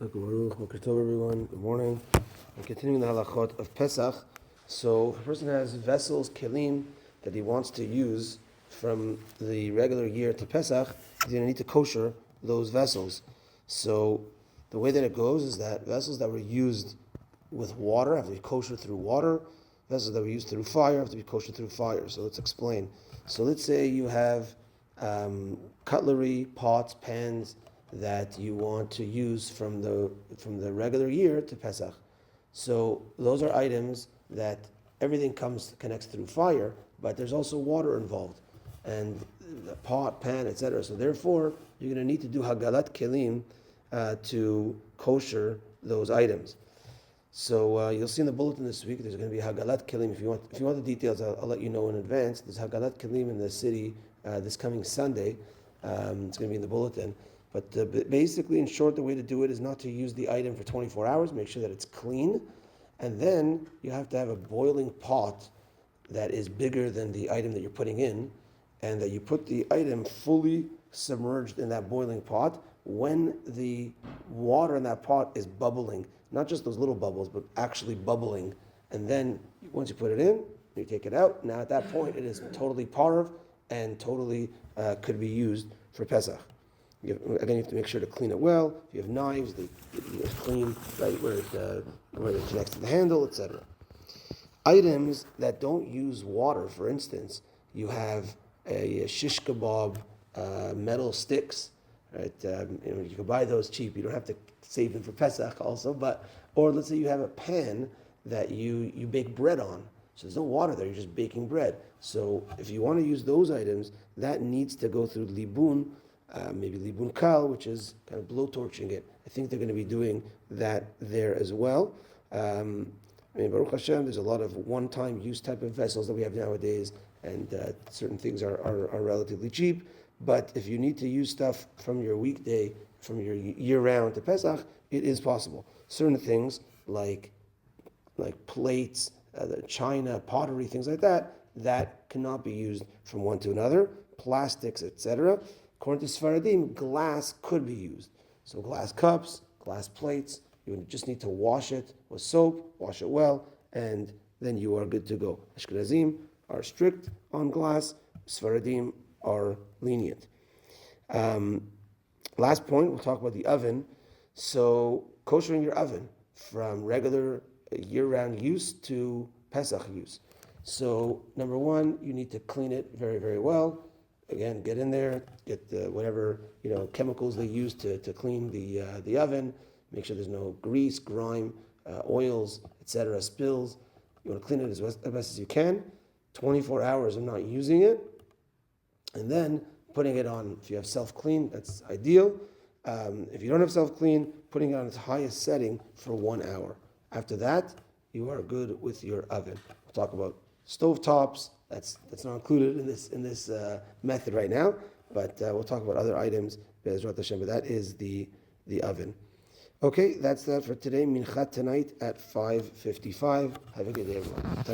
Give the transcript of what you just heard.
Boker Tov, everyone. Good morning. I'm continuing the Halachot of Pesach. So, if a person has vessels, kelim, that he wants to use from the regular year to Pesach, he's going to need to kosher those vessels. So, the way that it goes is that vessels that were used with water have to be kosher through water. Vessels that were used through fire have to be kosher through fire. So, let's explain. So, let's say you have cutlery, pots, pans that you want to use from the regular year to Pesach. So those are items that everything connects through fire, but there's also water involved, and the pot, pan, etc. So therefore, you're going to need to do hagalat kelim to kosher those items. So you'll see in the bulletin this week there's going to be hagalat kelim. If you want the details, I'll let you know in advance. There's hagalat kelim in the city this coming Sunday. It's going to be in the bulletin. But basically, in short, the way to do it is not to use the item for 24 hours. Make sure that it's clean. And then you have to have a boiling pot that is bigger than the item that you're putting in, and that you put the item fully submerged in that boiling pot when the water in that pot is bubbling. Not just those little bubbles, but actually bubbling. And then once you put it in, you take it out. Now at that point, it is totally parv and totally could be used for Pesach. You have to make sure to clean it well. If you have knives, it's clean right where it connects to the handle, etc. Items that don't use water, for instance, you have a shish kebab metal sticks. Right? You can buy those cheap. You don't have to save them for Pesach also. Or let's say you have a pan that you bake bread on. So there's no water there. You're just baking bread. So if you want to use those items, that needs to go through libun. Maybe libun kal, which is kind of blowtorching it. I think they're going to be doing that there as well. Baruch Hashem, there's a lot of one-time use type of vessels that we have nowadays, and certain things are relatively cheap. But if you need to use stuff from your weekday, from your year-round to Pesach, it is possible. Certain things like plates, china, pottery, things like that cannot be used from one to another. Plastics, etc. According to Sfaradim, glass could be used. So glass cups, glass plates, you just need to wash it with soap, wash it well, and then you are good to go. Ashkenazim are strict on glass, Sfaradim are lenient. Last point, we'll talk about the oven. So koshering your oven from regular year-round use to Pesach use. So number one, you need to clean it very, very well. Again, get in there, get whatever chemicals they use to clean the oven. Make sure there's no grease, grime, oils, etc., spills. You want to clean it as best as you can. 24 hours of not using it, and then putting it on. If you have self-clean, that's ideal. If you don't have self-clean, putting it on its highest setting for 1 hour. After that, you are good with your oven. We'll talk about stove tops. That's not included in this method right now, but we'll talk about other items. But that is the oven. Okay, that's that for today. Minchat tonight at 5:55. Have a good day, everyone.